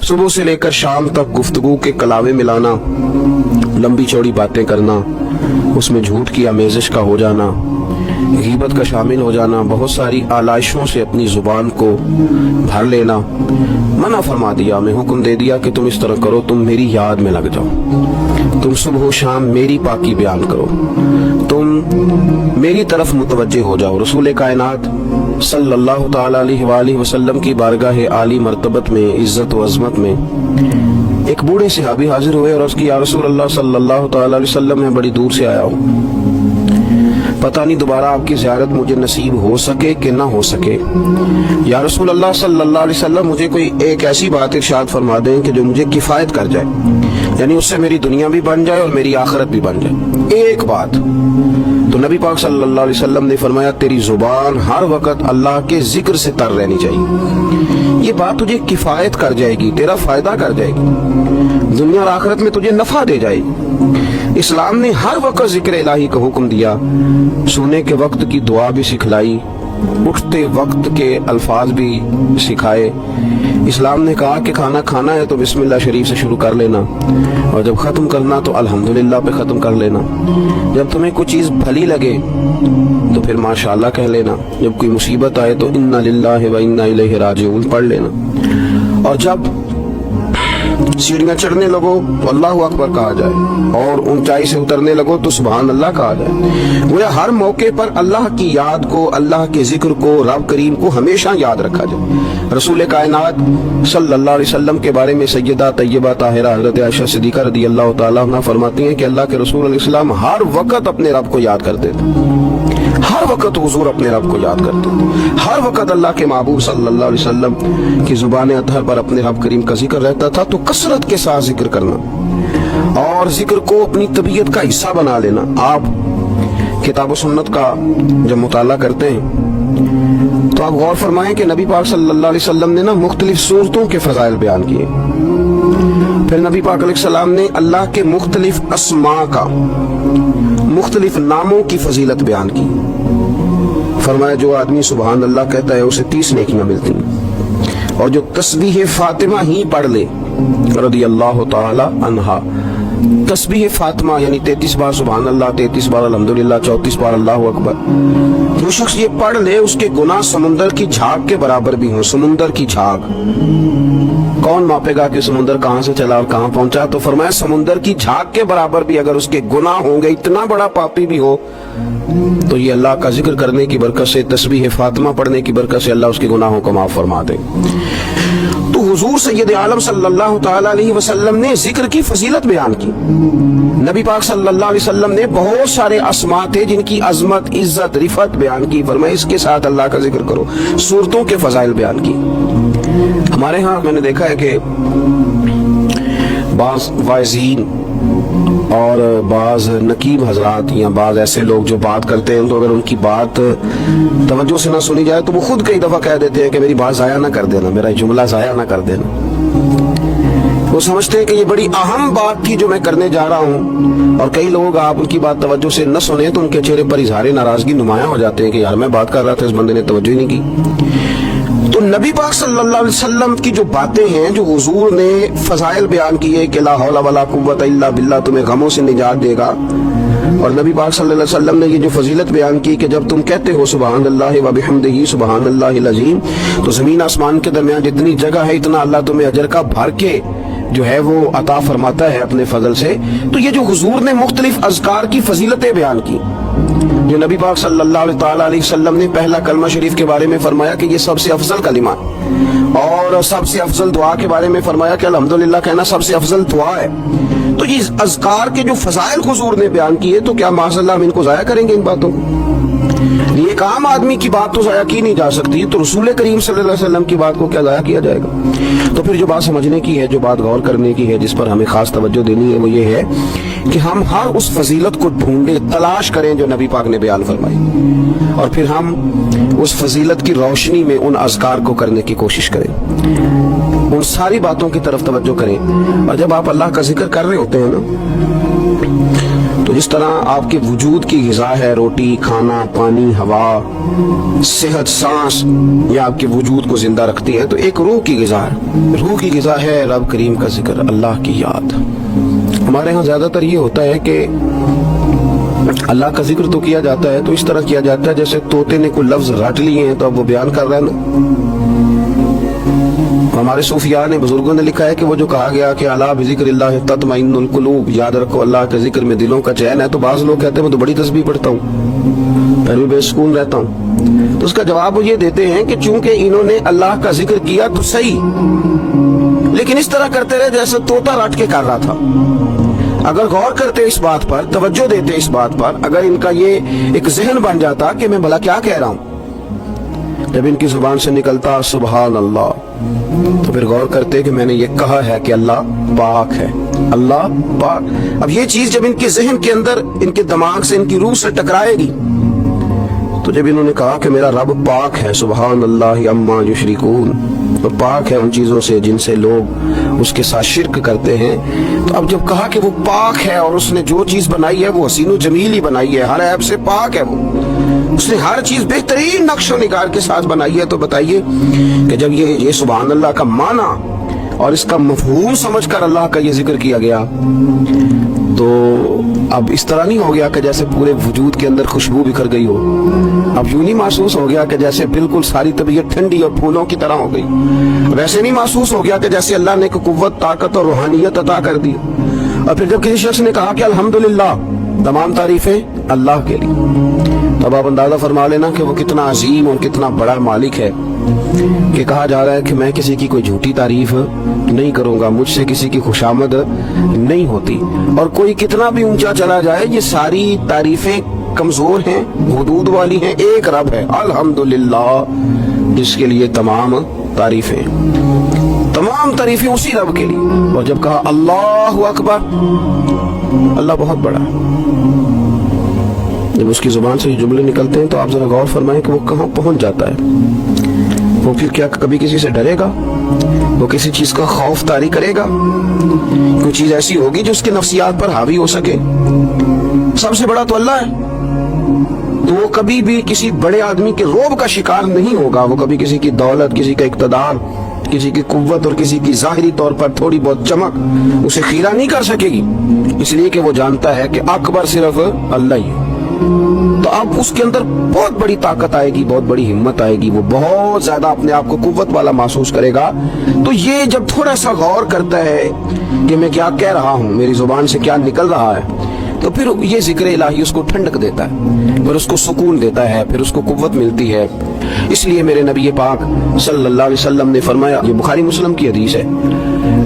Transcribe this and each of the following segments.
صبح سے لے کر شام تک گفتگو کے کلاوے ملانا، لمبی چوڑی باتیں کرنا، اس میں جھوٹ کی آمیزش کا ہو جانا، غیبت کا شامل ہو جانا، بہت ساری آلائشوں سے اپنی زبان کو بھر لینا، منع فرما دیا، میں حکم دے دیا کہ تم اس طرح کرو، تم میری یاد میں لگ جاؤ، تم صبح و شام میری پاکی بیان کرو، تم میری طرف متوجہ ہو جاؤ۔ رسول کائنات صلی اللہ تعالی علیہ وآلہ وسلم کی بارگاہ عالی مرتبت میں، عزت و عظمت میں ایک بوڑھے صحابی حاضر ہوئے اور عرض کی، یا رسول اللہ صلی اللہ تعالی علیہ وسلم، میں بڑی دور سے آیا ہوں، پتہ نہیں دوبارہ آپ کی زیارت مجھے نصیب ہو سکے کہ نہ ہو سکے، یا رسول اللہ صلی اللہ علیہ وسلم مجھے کوئی ایک ایسی بات ارشاد فرما دیں کہ جو مجھے کفایت کر جائے، یعنی اس سے میری دنیا بھی بن جائے اور میری آخرت بھی بن جائے، ایک بات۔ تو نبی پاک صلی اللہ علیہ وسلم نے فرمایا، تیری زبان ہر وقت اللہ کے ذکر سے تر رہنی چاہیے، یہ بات تجھے کفایت کر جائے گی، تیرا فائدہ کر جائے گی، دنیا اور آخرت میں تجھے نفع دے جائے گی۔ اسلام نے ہر وقت ذکر الہی کا حکم دیا، سونے کے وقت کی دعا بھی سکھلائی، اٹھتے وقت کے الفاظ بھی سکھائے۔ اسلام نے کہا کہ کھانا کھانا ہے تو بسم اللہ شریف سے شروع کر لینا، اور جب ختم کرنا تو الحمدللہ پہ ختم کر لینا، جب تمہیں کوئی چیز بھلی لگے تو پھر ماشاءاللہ کہہ لینا، جب کوئی مصیبت آئے تو انا للہ و انا الیہ راجعون پڑھ لینا، اور جب سیڑھیاں چڑھنے لگو تو اللہ اکبر کہا جائے، اور اونچائی سے اترنے لگو تو سبحان اللہ کہا جائے۔ گویا ہر موقع پر اللہ کی یاد کو، اللہ کے ذکر کو، رب کریم کو ہمیشہ یاد رکھا جائے۔ رسول کائنات صلی اللہ علیہ وسلم کے بارے میں سیدہ طیبہ طاہرہ حضرت عائشہ صدیقہ رضی اللہ تعالیٰ عنہ فرماتی ہیں کہ اللہ کے رسول علیہ السلام ہر وقت اپنے رب کو یاد کرتے تھے، ہر وقت حضور اپنے رب کو یاد کرتے تھے، ہر وقت اللہ کے محبوب صلی اللہ علیہ وسلم کی زبان اطہر پر اپنے رب کریم کا ذکر رہتا تھا۔ تو کثرت کے ساتھ ذکر کرنا اور ذکر کو اپنی طبیعت کا حصہ بنا لینا۔ آپ کتاب و سنت کا جب مطالعہ کرتے ہیں تو آپ غور فرمائیں کہ نبی پاک صلی اللہ علیہ وسلم نے مختلف صورتوں کے فضائل بیان کیے، پھر نبی پاک علیہ السلام نے اللہ کے مختلف اسماء کا، مختلف ناموں کی فضیلت بیان کی۔ فرمایا جو آدمی سبحان اللہ کہتا ہے اسے 30 نیکیاں ملتی ہیں، اور جو تسبیح فاطمہ ہی پڑھ لے رضی اللہ تعالی عنہا، تسبیح فاطمہ یعنی 33 بار سبحان اللہ، 33 بار الحمدللہ، 34 بار اللہ اکبر، جو شخص یہ پڑھ لے اس کے گناہ سمندر کی جھاگ کے برابر بھی ہوں۔ سمندر کی جھاگ کون ماپے گا کہ سمندر کہاں سے چلا اور کہاں پہنچا؟ تو فرمایا سمندر کی جھاگ کے برابر بھی اگر اس کے گناہ ہوں گے، اتنا بڑا پاپی بھی ہو، تو یہ اللہ کا ذکر کرنے کی برکت سے، تسبیح فاطمہ پڑھنے کی برکت سے اللہ اس کے گناہوں کو معاف فرما دے۔ تو حضور سید عالم صلی اللہ تعالی علیہ وسلم نے ذکر کی فضیلت بیان کی۔ نبی پاک صلی اللہ علیہ وسلم نے بہت سارے اسماء تھے جن کی عظمت، عزت، رفعت بیان کی، فرمایا اس کے ساتھ اللہ کا ذکر کرو۔ صورتوں کے فضائل بیان کی۔ ہمارے ہاں میں نے دیکھا ہے کہ بعض واعظین اور بعض نقیب حضرات یا بعض ایسے لوگ جو بات کرتے ہیں تو اگر ان کی بات توجہ سے نہ سنی جائے تو وہ خود کئی دفعہ کہہ دیتے ہیں کہ میری بات ضائع نہ کر دینا، میرا جملہ ضائع نہ کر دینا۔ وہ سمجھتے ہیں کہ یہ بڑی اہم بات تھی جو میں کرنے جا رہا ہوں، اور کئی لوگ آپ ان کی بات توجہ سے نہ سنیں تو ان کے چہرے پر اظہار ناراضگی نمایاں ہو جاتے ہیں کہ یار میں بات کر رہا تھا، اس بندے نے توجہ ہی نہیں کی۔ تو نبی پاک صلی اللہ علیہ وسلم کی جو باتیں ہیں، جو حضور نے فضائل بیان کیے کہ لا حول ولا قوت الا باللہ، تمہیں غموں سے نجات دے گا، اور نبی پاک صلی اللہ علیہ وسلم نے یہ جو فضیلت بیان کی کہ جب تم کہتے ہو سبحان اللہ و بحمدہ سبحان اللہ العظیم، تو زمین آسمان کے درمیان جتنی جگہ ہے اتنا اللہ تمہیں اجر کا بھر کے جو ہے وہ عطا فرماتا ہے اپنے فضل سے۔ تو یہ جو حضور نے مختلف اذکار کی فضیلتیں بیان کی، جو نبی پاک صلی اللہ علیہ وسلم نے پہلا کلمہ شریف کے بارے میں فرمایا کہ یہ سب سے افضل کلمہ، اور سب سے افضل دعا کے بارے میں فرمایا کہ الحمدللہ کہنا سب سے افضل دعا ہے۔ تو یہ اذکار کے جو فضائل حضور نے بیان کیے، تو کیا معاذ اللہ ہم ان کو ضائع کریں گے؟ ان باتوں کو ایک عام آدمی کی بات تو ضائع کی نہیں جا سکتی، تو رسول کریم صلی اللہ علیہ وسلم کی بات کو کیا ضائع کیا جائے گا؟ تو پھر جو بات سمجھنے کی ہے، جو بات غور کرنے کی ہے، جس پر ہمیں خاص توجہ دینی ہے، وہ یہ ہے کہ ہم ہر اس فضیلت کو ڈھونڈیں، تلاش کریں جو نبی پاک نے بیان فرمائی، اور پھر ہم اس فضیلت کی روشنی میں ان اذکار کو کرنے کی کوشش کریں، ان ساری باتوں کی طرف توجہ کریں۔ اور جب آپ اللہ کا ذکر کر رہے ہوتے ہیں نا، تو تو جس طرح آپ کے وجود کی غذا ہے روٹی کھانا پانی ہوا صحت سانس یہ آپ کے وجود کو زندہ رکھتی ہے، تو ایک روح کی غذا ہے، روح کی غذا ہے رب کریم کا ذکر، اللہ کی یاد۔ ہمارے ہاں زیادہ تر یہ ہوتا ہے کہ اللہ کا ذکر تو کیا جاتا ہے تو اس طرح کیا جاتا ہے جیسے طوطے نے کوئی لفظ رٹ لیے ہیں تو اب وہ بیان کر رہے ہیں۔ ہمارے صوفیاء نے بزرگوں نے لکھا ہے کہ وہ جو کہا گیا کہ الا بذکر اللہ تطمئن القلوب، یاد رکھو اللہ کے ذکر میں دلوں کا چین ہے، تو بعض لوگ کہتے ہیں میں تو بڑی تسبیح پڑھتا ہوں پھر بھی بے سکون رہتا ہوں، تو اس کا جواب وہ یہ دیتے ہیں کہ چونکہ انہوں نے اللہ کا ذکر کیا تو صحیح، لیکن اس طرح کرتے رہے جیسے طوطا رٹ کے کر رہا تھا۔ اگر غور کرتے اس بات پر، توجہ دیتے اس بات پر، اگر ان کا یہ ایک ذہن بن جاتا کہ میں بھلا کیا کہہ رہا ہوں، جب ان کی زبان سے نکلتا سبحان اللہ، تو پھر غور کرتے کہ میں نے یہ کہا ہے کہ اللہ پاک ہے، اللہ پاک۔ اب یہ چیز جب ان کے ذہن کے اندر، ان کے دماغ سے، ان کی روح سے ٹکرائے گی، تو جب انہوں نے کہا کہ میرا رب پاک ہے، سبحان اللہ عما یشرکون، وہ پاک ہے ان چیزوں سے جن سے لوگ اس کے ساتھ شرک کرتے ہیں، تو اب جب کہا کہ وہ پاک ہے اور اس نے جو چیز بنائی ہے وہ حسین و جمیل ہی بنائی ہے، ہر عیب سے پاک ہے، وہ اس نے ہر چیز بہترین نقش و نگار کے ساتھ بنائی ہے، تو بتائیے کہ جب یہ سبحان اللہ کا معنی اور اس کا مفہوم سمجھ کر اللہ کا یہ ذکر کیا گیا، تو اب اس طرح نہیں ہو گیا کہ جیسے پورے وجود کے اندر خوشبو بکھر گئی ہو، اب یوں نہیں محسوس ہو گیا کہ جیسے بالکل ساری طبیعت ٹھنڈی اور پھولوں کی طرح ہو گئی، ویسے نہیں محسوس ہو گیا کہ جیسے اللہ نے کوئی قوت طاقت اور روحانیت عطا کر دی۔ اور پھر جب کسی شخص نے کہا کہ الحمدللہ، تمام تعریفیں اللہ کے لیے، تب آپ اندازہ فرما لینا کہ وہ کتنا عظیم اور کتنا بڑا مالک ہے، کہ کہا جا رہا ہے کہ میں کسی کی کوئی جھوٹی تعریف نہیں کروں گا، مجھ سے کسی کی خوشامد نہیں ہوتی، اور کوئی کتنا بھی اونچا چلا جائے یہ ساری تعریفیں کمزور ہیں، حدود والی ہیں، ایک رب ہے الحمدللہ جس کے لیے تمام تعریفیں اسی رب کے لیے۔ اور جب کہا اللہ اکبر، اللہ بہت بڑا ہے، جب اس کی زبان سے یہ جملے نکلتے ہیں تو آپ ذرا غور فرمائیں کہ وہ کہاں پہنچ جاتا ہے۔ وہ پھر کیا کبھی کسی سے ڈرے گا؟ وہ کسی چیز کا خوف طاری کرے گا؟ کوئی چیز ایسی ہوگی جو اس کے نفسیات پر حاوی ہو سکے؟ سب سے بڑا تو اللہ ہے، تو وہ کبھی بھی کسی بڑے آدمی کے رعب کا شکار نہیں ہوگا، وہ کبھی کسی کی دولت، کسی کا اقتدار، کسی کی قوت اور کسی کی ظاہری طور پر تھوڑی بہت چمک اسے خیرہ نہیں کر سکے گی، اس لیے کہ وہ جانتا ہے کہ اکبر صرف اللہ ہی ہے۔ تو اب اس کے اندر بہت بڑی طاقت آئے گی، بہت بڑی ہمت آئے گی، وہ بہت زیادہ اپنے آپ کو قوت والا محسوس کرے گا۔ تو یہ جب تھوڑا سا غور کرتا ہے کہ میں کیا کہہ رہا ہوں، میری زبان سے کیا نکل رہا ہے، تو پھر یہ ذکر الہی اس کو ٹھنڈک دیتا ہے، پھر اس کو سکون دیتا ہے، پھر اس کو قوت ملتی ہے۔ اس لیے میرے نبی پاک صلی اللہ علیہ وسلم نے فرمایا، یہ بخاری مسلم کی حدیث ہے،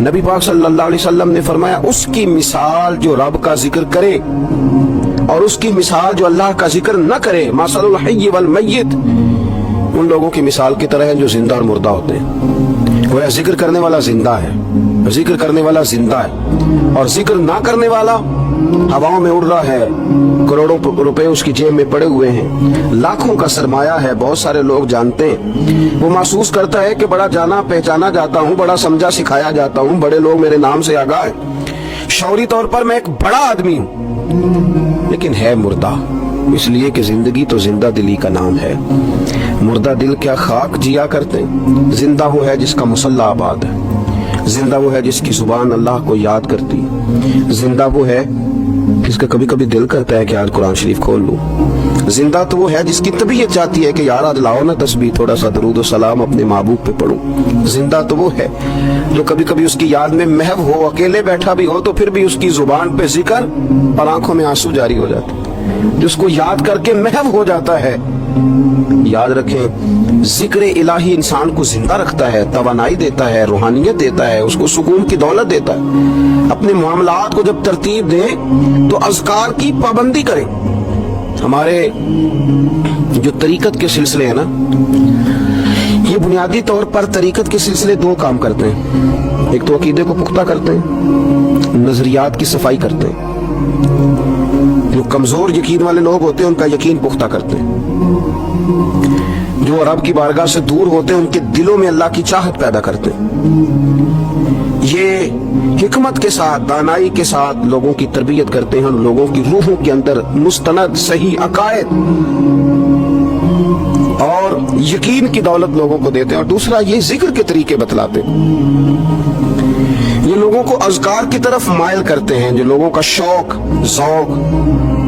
نبی پاک صلی اللہ علیہ وسلم نے فرمایا اس کی مثال جو رب کا ذکر کرے اور اس کی مثال جو اللہ کا ذکر نہ کرے، مثل الحی والمیت، ان لوگوں کی مثال کی طرح ہے جو زندہ اور مردہ ہوتے ہیں۔ وہ ذکر کرنے والا زندہ ہے، ذکر کرنے والا زندہ ہے، اور ذکر نہ کرنے والا ہواؤں میں اڑ رہا ہے، کروڑوں روپے اس کی جیب میں پڑے ہوئے ہیں، لاکھوں کا سرمایہ ہے، بہت سارے لوگ جانتے ہیں، وہ محسوس کرتا ہے کہ بڑا جانا پہچانا جاتا ہوں، بڑا سمجھا سکھایا جاتا ہوں، بڑے لوگ میرے نام سے آگاہ ہیں، شعوری طور پر میں ایک بڑا آدمی ہوں، لیکن ہے مردہ، اس لیے کہ زندگی تو زندہ دلی کا نام ہے۔ مردہ دل کیا خاک جیا کرتے ہیں، زندہ وہ ہے جس کا مصلی آباد ہے، زندہ وہ ہے جس کی زبان اللہ کو یاد کرتی، زندہ وہ ہے جس کا کبھی کبھی دل کرتا ہے کہ آج قرآن شریف کھول لوں، زندہ تو وہ ہے جس کی طبیعت چاہتی ہے کہ یار آج لاؤ نا تسبیح، تھوڑا سا درود و سلام اپنے محبوب پہ پڑھوں، زندہ تو وہ ہے جو کبھی کبھی اس کی یاد میں محو ہو، اکیلے بیٹھا بھی ہو تو پھر بھی اس کی زبان پہ ذکر اور آنکھوں میں آنسو جاری ہو جاتے، جس کو یاد کر کے محو ہو جاتا ہے۔ یاد رکھیں ذکر الہی انسان کو زندہ رکھتا ہے، توانائی دیتا ہے، روحانیت دیتا ہے، اس کو سکون کی دولت دیتا ہے۔ اپنے معاملات کو جب ترتیب دیں تو اذکار کی پابندی کریں۔ ہمارے جو طریقت کے سلسلے ہیں نا، یہ بنیادی طور پر طریقت کے سلسلے دو کام کرتے ہیں، ایک تو عقیدے کو پختہ کرتے ہیں، نظریات کی صفائی کرتے ہیں۔ جو کمزور یقین والے لوگ ہوتے ہیں ان کا یقین پختہ کرتے ہیں، جو رب کی بارگاہ سے دور ہوتے ہیں ان کے دلوں میں اللہ کی چاہت پیدا کرتے ہیں۔ یہ حکمت حکمت کے ساتھ، دانائی کے ساتھ لوگوں کی تربیت کرتے ہیں، لوگوں کی روحوں کے اندر مستند صحیح عقائد اور یقین کی دولت لوگوں کو دیتے ہیں۔ اور دوسرا یہ ذکر کے طریقے بتلاتے ہیں، یہ لوگوں کو اذکار کی طرف مائل کرتے ہیں، جو لوگوں کا شوق، ذوق،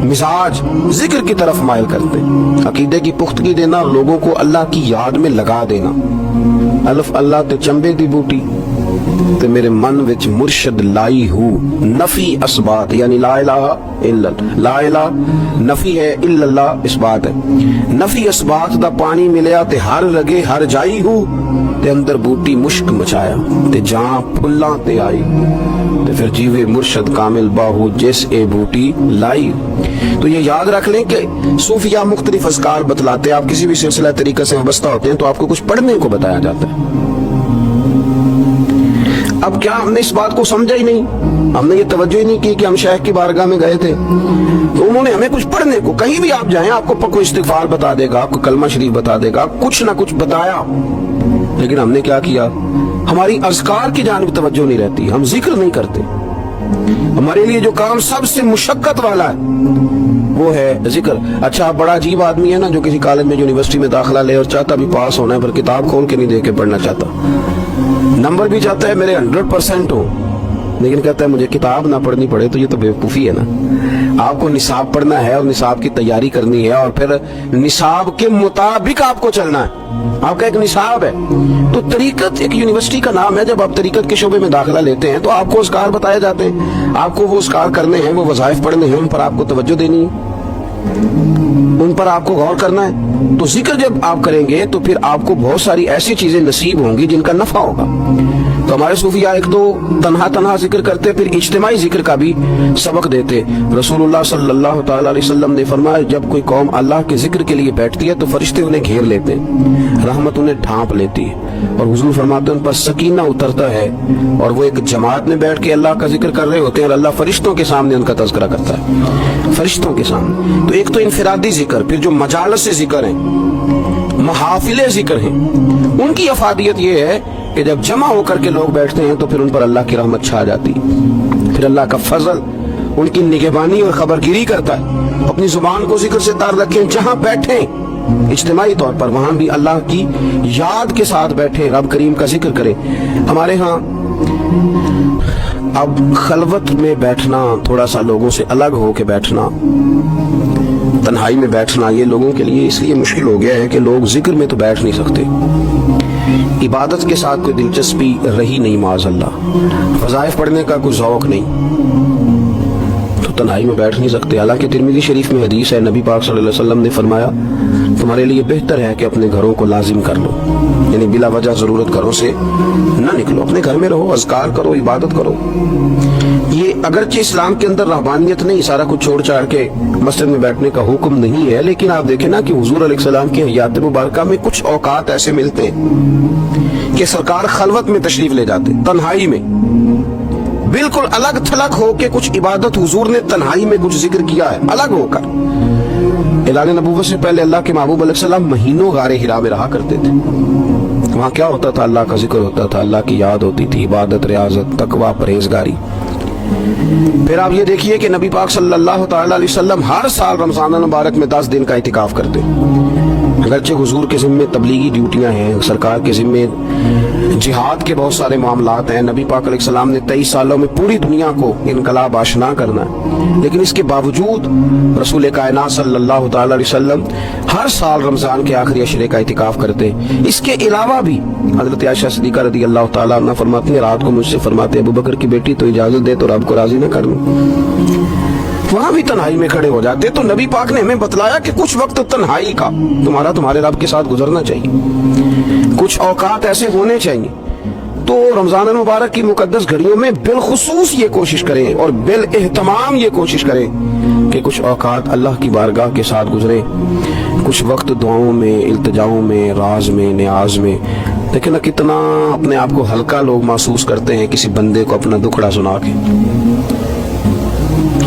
مزاج ذکر کی طرف مائل کرتے ہیں۔ عقیدے کی پختگی دینا، لوگوں کو اللہ کی یاد میں لگا دینا۔ الف اللہ تے چمبے دی بوٹی تے میرے من وچ مرشد لائی ہو، نفی اسبات، یعنی لا الہ الا اللہ، لا الہ نفی ہے، الا اللہ اسبات ہے۔ نفی اسبات دا پانی ملیا تے ہر رگے ہر جائی ہو، تے اندر بوٹی مشک مچایا تے جہاں پھلاں تے آئی، تے پھر جیوے مرشد کامل باہو جس اے بوٹی لائی۔ تو یہ یاد رکھ لیں کہ صوفیہ مختلف اذکار بتلاتے ہیں۔ آپ کسی بھی سلسلہ طریقہ سے وابستہ ہوتے ہیں تو آپ کو کچھ پڑھنے کو بتایا جاتا ہے۔ اب کیا ہم نے اس بات کو سمجھا ہی نہیں، ہم نے یہ توجہ ہی نہیں کی کہ ہم شیخ کی بارگاہ میں گئے تھے تو انہوں نے ہمیں کچھ پڑھنے کو، کہیں بھی آپ جائیں آپ کو کوئی استغفار بتا دے گا، آپ کو کلمہ شریف بتا دے گا، کچھ نہ کچھ بتایا، لیکن ہم نے کیا کیا؟ ہماری اذکار کی جانب توجہ نہیں رہتی، ہم ذکر نہیں کرتے۔ ہمارے لیے جو کام سب سے مشقت والا ہے وہ ہے ذکر۔ اچھا بڑا عجیب آدمی ہے نا جو کسی کالج میں یونیورسٹی میں داخلہ لے اور چاہتا بھی پاس ہونا ہے پر کتاب کھول کے نہیں دے کے پڑھنا چاہتا، نمبر بھی چاہتا ہے میرے 100% ہو، لیکن کہتا ہے مجھے کتاب نہ پڑھنی پڑے، تو یہ تو بیوقوفی ہے نا۔ آپ کو نصاب پڑھنا ہے اور نصاب کی تیاری کرنی ہے اور پھر نصاب کے مطابق آپ کو چلنا ہے، آپ کا ایک نصاب ہے۔ تو طریقت ایک یونیورسٹی کا نام ہے، جب آپ طریقت کے شعبے میں داخلہ لیتے ہیں تو آپ کو اذکار بتائے جاتے ہیں، آپ کو وہ اذکار کرنے ہیں، وہ وظائف پڑھنے ہیں، ان پر آپ کو توجہ دینی ہے، ان پر آپ کو غور کرنا ہے۔ تو ذکر جب آپ کریں گے تو پھر آپ کو بہت ساری ایسی چیزیں نصیب ہوں گی جن کا نفع ہوگا۔ تو ہمارے صوفیاء ایک تو تنہا ذکر کرتے، پھر اجتماعی ذکر کا بھی سبق دیتے۔ رسول اللہ صلی اللہ تعالی علیہ وسلم نے فرمایا جب کوئی قوم اللہ کے ذکر کے لیے بیٹھتی ہے تو فرشتے انہیں گھیر لیتے ہیں، رحمت انہیں ڈھانپ لیتی ہے، اور حضور فرماتے ہیں ان پر سکینہ اترتا ہے اور وہ ایک جماعت میں بیٹھ کے اللہ کا ذکر کر رہے ہوتے ہیں اور اللہ فرشتوں کے سامنے ان کا تذکرہ کرتا ہے، فرشتوں کے سامنے۔ تو ایک تو انفرادی ذکر، پھر جو مجالس سے ذکر ہیں، محافل ذکر ہیں، ان کی افادیت یہ ہے کہ جب جمع ہو کر کے لوگ بیٹھتے ہیں تو پھر ان پر اللہ کی رحمت چھا جاتی، پھر اللہ کا فضل ان کی نگہبانی اور خبرگیری کرتا ہے۔ اپنی زبان کو ذکر سے تار رکھیں، جہاں بیٹھیں اجتماعی طور پر وہاں بھی اللہ کی یاد کے ساتھ بیٹھیں، رب کریم کا ذکر کریں۔ ہمارے ہاں اب خلوت میں بیٹھنا، تھوڑا سا لوگوں سے الگ ہو کے بیٹھنا، تنہائی میں بیٹھنا، یہ لوگوں کے لیے اس لیے مشکل ہو گیا ہے کہ لوگ ذکر میں تو بیٹھ نہیں سکتے، عبادت کے ساتھ کوئی دلچسپی رہی نہیں، معاذ اللہ، وظائف پڑھنے کا کوئی ذوق نہیں، تو تنہائی میں بیٹھ نہیں سکتے۔ حالانکہ ترمذی شریف میں حدیث ہے، نبی پاک صلی اللہ علیہ وسلم نے فرمایا تمہارے لیے بہتر ہے کہ اپنے گھروں کو لازم کر لو، یعنی بلا وجہ ضرورت گھروں سے نہ نکلو، اپنے گھر میں رہو، اذکار کرو، عبادت کرو۔ یہ اگرچہ اسلام کے اندر رہبانیت نہیں، سارا کچھ چھوڑ چھاڑ کے مسجد میں بیٹھنے کا حکم نہیں ہے، لیکن آپ دیکھیں نا کہ حضور علیہ السلام کی حیات مبارکہ میں کچھ اوقات ایسے ملتے ہیں کہ سرکار خلوت میں تشریف لے جاتے، تنہائی میں بالکل الگ تھلگ ہو کے کچھ عبادت حضور نے تنہائی میں کچھ ذکر کیا ہے، الگ ہو کر۔ اعلان نبوت سے پہلے اللہ کے محبوب علیہ السلام مہینوں غار ہرا میں رہا کرتے تھے، وہاں کیا ہوتا تھا؟ اللہ کا ذکر ہوتا تھا، اللہ کی یاد ہوتی تھی، عبادت، ریاضت، تقوی، پرہیزگاری۔ پھر آپ یہ دیکھیے کہ نبی پاک صلی اللہ تعالی علیہ وسلم ہر سال رمضان المبارک میں 10 دن کا اعتکاف کرتے، اگرچہ حضور کے ذمے تبلیغی ڈیوٹیاں ہیں، سرکار کے ذمے جہاد کے بہت سارے معاملات ہیں، نبی پاک علیہ السلام نے 23 سالوں میں پوری دنیا کو انقلاب آشنا کرنا ہے، لیکن اس کے باوجود رسول کائنات صلی اللہ تعالی علیہ وسلم ہر سال رمضان کے آخری عشرے کا اعتکاف کرتے۔ اس کے علاوہ بھی حضرت عائشہ صدیقہ رضی اللہ تعالیٰ عنہ فرماتی ہیں رات کو مجھ سے فرماتے ابو بکر کی بیٹی تو اجازت دے تو رب کو راضی نہ کر لوں، وہاں بھی تنہائی میں کھڑے ہو جاتے۔ تو نبی پاک نے ہمیں بتلایا کہ کچھ وقت تنہائی کا تمہارے رب کے ساتھ گزرنا چاہیے، کچھ اوقات ایسے ہونے چاہیے۔ تو رمضان المبارک کی مقدس گھڑیوں میں بالخصوص یہ کوشش کریں اور بالاہتمام یہ کوشش کریں کہ کچھ اوقات اللہ کی بارگاہ کے ساتھ گزرے، کچھ وقت دعاؤں میں، التجاؤں میں، راز میں، نیاز میں۔ دیکھیں نا کتنا اپنے آپ کو ہلکا لوگ محسوس کرتے ہیں کسی بندے کو اپنا دکھڑا سنا کے،